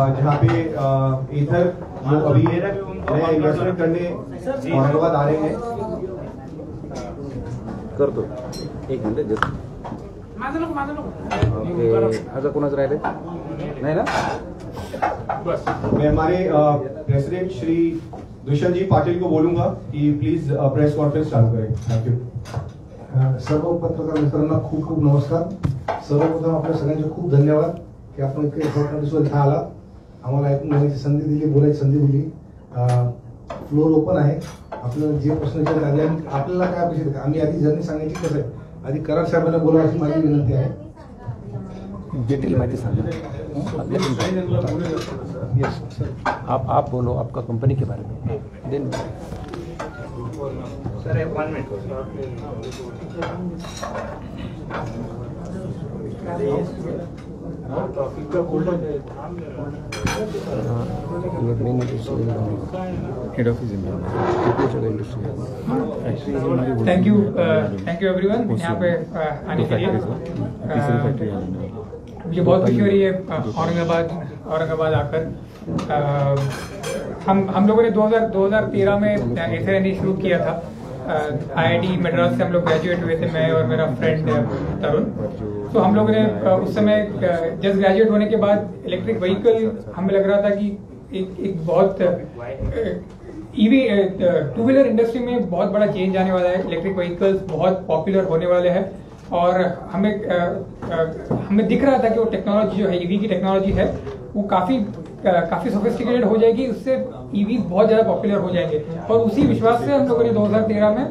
जहाँ पे एथर जो अभी नए इन्वेस्टमेंट करने औरंगाबाद आ रहे हैं। कर दो एक मिनिट जस्ट अगर कोणाच राहिले नाही ना। मैं हमारे प्रेसिडेंट श्री दुष्यंत जी पाटिल को बोलूंगा कि प्लीज प्रेस कॉन्फ्रेंस चालू करें। Thank you. सर्व पत्रकार मित्रांना खूप खूप नमस्कार। सर्वप्रथम आपल्या सगळ्यांचे खूप धन्यवाद की आपण इतके शॉर्ट नोटीसवर इथं आला, आम्हाला ऐकून घेण्याची संधी दिली, बोलायची संधी दिली। फ्लोर ओपन आहे, आपल्याला जे प्रश्न विचारले आपल्याला काय अपेक्षित आहे आम्ही आधी जर्नी सांगायची कसं आहे, आधी कराड साहेबांना बोला अशी माझी विनंती आहे। डिटेल माहिती सांगा आप बोलो आपका कंपनी के बारे में then sir 1 minute head office thank you everyone यहाँ पे आने के लिए। मुझे बहुत खुशी हो रही है औरंगाबाद आकर। हम लोगों ने 2013 में एथर एनर्जी शुरू किया था। IIT मद्रास से हम लोग ग्रेजुएट हुए थे, मैं और मेरा फ्रेंड तरुण। तो हम लोगों ने उस समय जस्ट ग्रेजुएट होने के बाद इलेक्ट्रिक व्हीकल हमें लग रहा था कि एक बहुत ईवी टू व्हीलर इंडस्ट्री में बहुत बड़ा चेंज आने वाला है। इलेक्ट्रिक व्हीकल्स बहुत पॉपुलर होने वाले हैं और हमें दिख रहा था कि वो टेक्नोलॉजी जो है ईवी की टेक्नोलॉजी है वो काफी सोफिस्टिकेटेड हो जाएगी, उससे ईवी बहुत ज्यादा पॉपुलर हो जाएंगे। और उसी विश्वास से हम लोगों ने 2013 में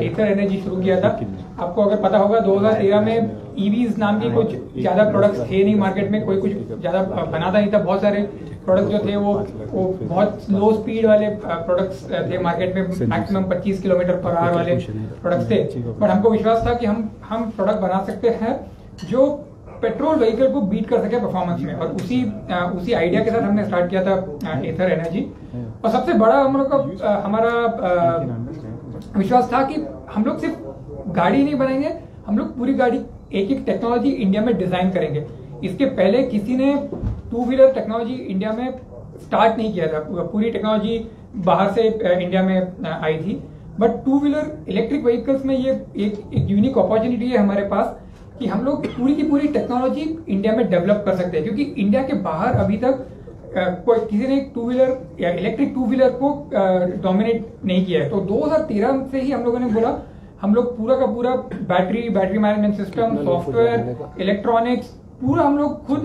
एथर एनर्जी शुरू किया था। आपको अगर पता होगा 2013 में ईवीज नाम की कुछ ज्यादा प्रोडक्ट्स थे नहीं मार्केट में, कोई कुछ ज्यादा बनाता नहीं था। बहुत सारे प्रोडक्ट जो थे वो बहुत लो स्पीड वाले प्रोडक्ट्स थे मार्केट में, मैक्सिमम 25 किलोमीटर पर आवर वाले प्रोडक्ट्स थे। बट हमको विश्वास था कि हम प्रोडक्ट बना सकते हैं जो पेट्रोल व्हीकल को बीट कर सके परफॉर्मेंस में, और उसी आइडिया के साथ हमने स्टार्ट किया था एथर एनर्जी। और सबसे बड़ा हम लोग का हमारा विश्वास था कि हम लोग सिर्फ गाड़ी नहीं बनाएंगे, हम लोग पूरी गाड़ी एक टेक्नोलॉजी इंडिया में डिजाइन करेंगे। इसके पहले किसी ने टू व्हीलर टेक्नोलॉजी इंडिया में स्टार्ट नहीं किया था, पूरी टेक्नोलॉजी बाहर से इंडिया में आई थी। But two wheeler electric vehicles में ये एक यूनिक अपॉर्चुनिटी है हमारे पास कि हम लोग पूरी की पूरी टेक्नोलॉजी इंडिया में डेवलप कर सकते हैं, क्योंकि इंडिया के बाहर अभी तक कोई किसी ने टू व्हीलर या इलेक्ट्रिक टू व्हीलर को डोमिनेट नहीं किया है। तो 2013 से ही हम लोगों ने बोला हम लोग पूरा का पूरा battery management system, software, electronics पूरा हम लोग खुद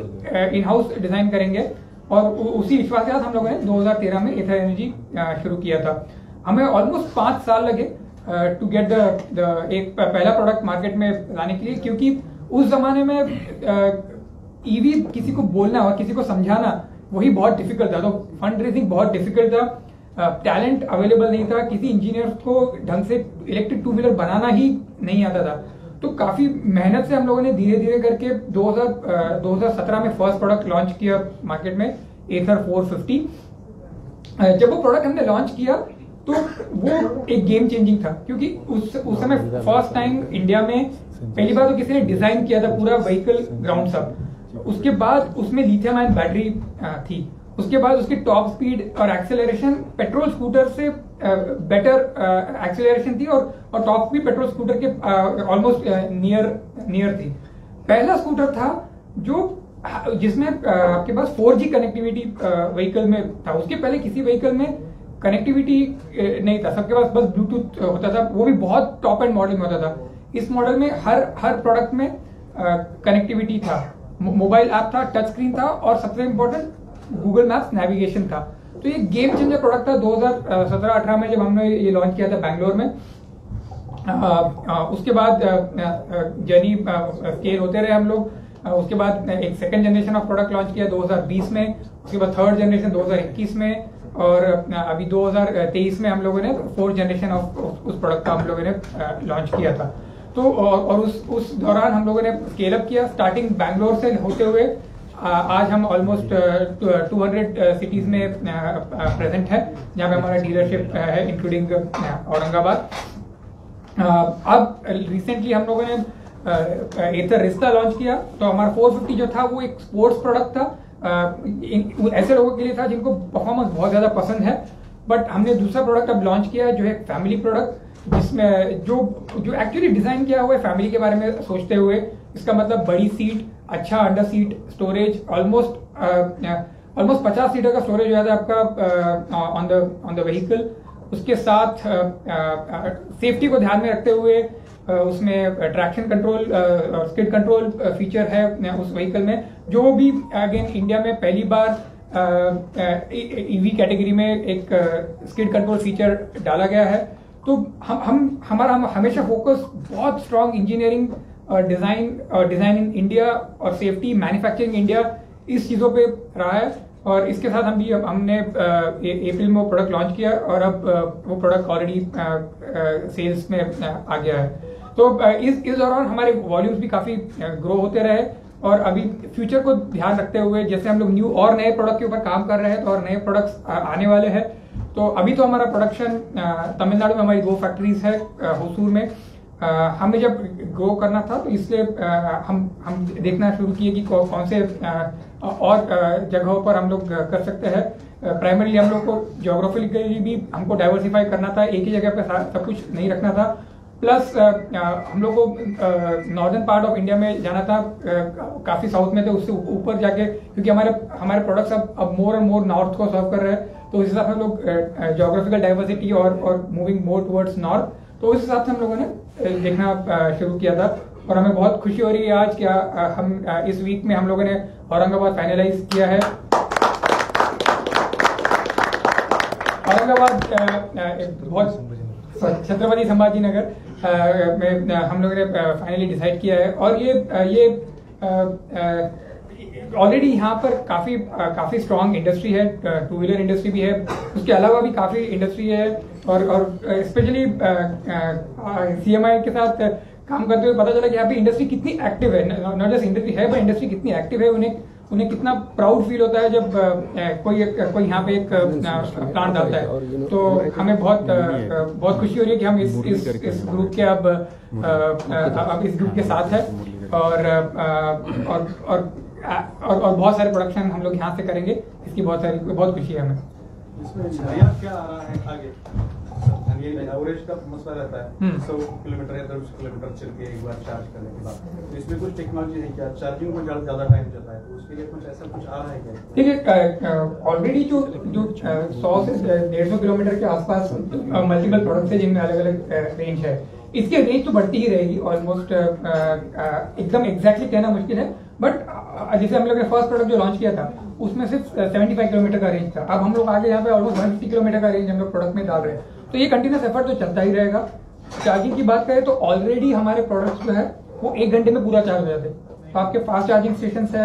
इन हाउस डिजाइन करेंगे। और उसी विश्वास के साथ हम लोगों ने 2013 में एथर एनर्जी शुरू किया था। हमें ऑलमोस्ट 5 साल लगे टू गेट एक पहला प्रोडक्ट मार्केट में लाने के लिए, क्योंकि उस जमाने में ईवी किसी को बोलना और किसी को समझाना वही बहुत डिफिकल्ट था। तो फंड रेजिंग बहुत डिफिकल्ट था, टैलेंट अवेलेबल नहीं था, किसी इंजीनियर को ढंग से इलेक्ट्रिक टू व्हीलर बनाना ही नहीं आता था। तो काफी मेहनत से हम लोगों ने धीरे धीरे करके 2017 में फर्स्ट प्रोडक्ट लॉन्च किया मार्केट में, एथर 450। जब वो प्रोडक्ट हमने लॉन्च किया तो वो एक गेम चेंजिंग था, क्योंकि उस समय फर्स्ट टाइम इंडिया में पहली बार तो किसी ने डिजाइन किया था पूरा व्हीकल ग्राउंड सब। उसके बाद उसमें लिथियम आयन बैटरी थी, उसके बाद उसकी टॉप स्पीड और एक्सेलरेशन पेट्रोल स्कूटर से बेटर एक्सेलरेशन थी, और टॉप स्पीड पेट्रोल स्कूटर के ऑलमोस्ट नियर थी। पहला स्कूटर था जिसमें आपके पास 4G कनेक्टिविटी व्हीकल में था। उसके पहले किसी व्हीकल में कनेक्टिविटी नहीं था, सबके पास बस ब्लूटूथ होता था, वो भी बहुत टॉप एंड मॉडल में होता था। इस मॉडल में हर प्रोडक्ट में कनेक्टिविटी था, मोबाइल ऐप था, टच स्क्रीन था, और सबसे इम्पोर्टेंट गूगल मैप्स नेविगेशन था। तो ये गेम चेंजर प्रोडक्ट था 2017-18 में जब हमने ये लॉन्च किया था बैंगलोर में। उसके बाद जर्नी स्केल होते रहे हम लोग। उसके बाद एक second generation of product launch किया 2020 में, उसके बाद थर्ड जनरेशन 2021 में, और अभी 2023 में हम लोगों ने फोर्थ जनरेशन ऑफ उस प्रोडक्ट का हम लोगों ने लॉन्च किया था। तो और उस दौरान हम लोगों ने स्केल अप किया, स्टार्टिंग बैंगलोर से होते हुए आज हम ऑलमोस्ट 200 सिटीज में प्रेजेंट है, जहाँ पे हमारा डीलरशिप है इंक्लूडिंग औरंगाबाद। अब रिसेंटली हम लोगों ने एथर रिस्ता लॉन्च किया। तो हमारा 450 जो था वो एक स्पोर्ट्स प्रोडक्ट था, ऐसे लोगों के लिए था जिनको परफॉर्मेंस बहुत ज्यादा पसंद है। बट हमने दूसरा प्रोडक्ट अब लॉन्च किया है जो है फैमिली प्रोडक्ट, जिसमें जो एक्चुअली डिजाइन किया हुआ है फैमिली के बारे में सोचते हुए। इसका मतलब बड़ी सीट, अच्छा under seat storage, almost 50 seater का स्टोरेज हो जाता है आपका ऑन द व्हीकल। उसके साथ सेफ्टी को ध्यान में रखते हुए उसमें ट्रैक्शन कंट्रोल और स्किड कंट्रोल फीचर है उस व्हीकल में, जो भी अगेन इंडिया में पहली बार ईवी कैटेगरी में एक स्किड कंट्रोल फीचर डाला गया है। तो हमारा हमेशा फोकस बहुत strong engineering, design in India और सेफ्टी, मैन्युफैक्चरिंग इंडिया, इस चीजों पे रहा है। और इसके साथ हमने अप्रैल में वो प्रोडक्ट लॉन्च किया और अब वो प्रोडक्ट ऑलरेडी सेल्स में आ गया है। तो इस दौरान हमारे वॉल्यूम्स भी काफी ग्रो होते रहे। और अभी फ्यूचर को ध्यान रखते हुए जैसे हम लोग न्यू और नए प्रोडक्ट के ऊपर काम कर रहे हैं, तो और नए प्रोडक्ट्स आने वाले हैं। तो अभी तो हमारा प्रोडक्शन तमिलनाडु में हमारी 2 फैक्ट्रीज है, होसूर में। हमें जब ग्रो करना था तो इसलिए हम देखना शुरू किए कि कौन से और जगहों पर हम लोग कर सकते हैं। प्राइमरीली हम लोग को ज्योग्राफिकली भी हमको डाइवर्सिफाई करना था, एक ही जगह पे सब कुछ नहीं रखना था। प्लस हम लोग को नॉर्दर्न पार्ट ऑफ इंडिया में जाना था, काफी साउथ में थे, उससे ऊपर जाके, क्योंकि हमारे प्रोडक्ट्स अब मोर और मोर नॉर्थ को सर्व कर रहे हैं। तो इस हिसाब से हम लोग ज्योग्राफिकल डाइवर्सिटी और मूविंग मोर टुवर्ड्स नॉर्थ, तो उस हिसाब से हम लोगों ने देखना शुरू किया था। और हमें बहुत खुशी हो रही है आज कि हम इस वीक में हम लोगों ने औरंगाबाद फाइनलाइज किया है। औरंगाबाद बहुत छत्रपति संभाजी नगर में हम लोगों ने फाइनली डिसाइड किया है। और ये ऑलरेडी यहाँ पर काफी स्ट्रॉन्ग इंडस्ट्री है, 2 व्हीलर इंडस्ट्री भी है, उसके अलावा भी काफी इंडस्ट्री है। और स्पेशली CMI के साथ काम करते हुए पता चला कि यहाँ पे इंडस्ट्री कितनी एक्टिव है, नॉट जस्ट इंडस्ट्री है पर इंडस्ट्री कितनी एक्टिव है। उन्हें कितना प्राउड फील होता है जब कोई यहाँ पे एक प्लांट डालता है। तो हमें बहुत खुशी हो रही है कि हम इस ग्रुप के अब इस ग्रुप के साथ है। और बहुत सारे प्रोडक्शन हम लोग यहाँ से करेंगे, इसकी बहुत खुशी है हमें। इसमें क्या आ रहा है आगे? एवरेज का मसला रहता है 100 किलोमीटर या 150 किलोमीटर चल के एक बार चार्ज करने के बाद, तो इसमें कुछ टेक्नोलॉजी है क्या? चार्जिंग में ज्यादा टाइम जाता है, तो उसके लिए कुछ ऐसा कुछ आ रहा है क्या? देखिए, ऑलरेडी जो 100 से 150 किलोमीटर के आसपास मल्टीपल प्रोडक्ट्स है जिनमें अलग अलग रेंज है। इसकी रेंज तो बढ़ती ही रहेगी ऑलमोस्ट, एकदम एग्जैक्टली कहना मुश्किल है। बट जैसे हम लोग ने फर्स्ट प्रोडक्ट जो लॉन्च किया था उसमें सिर्फ 75 किलोमीटर का रेंज था। अब हम लोग आगे यहाँ पे ऑलमोस्ट 150 किलोमीटर का रेंज हम लोग प्रोडक्ट में डाल रहे हैं। तो ये कंटिन्यूस एफर्ट तो चलता ही रहेगा। चार्जिंग की बात करें तो ऑलरेडी हमारे प्रोडक्ट्स जो है वो 1 घंटे में पूरा चार्ज हो जाते हैं। तो आपके फास्ट चार्जिंग स्टेशन है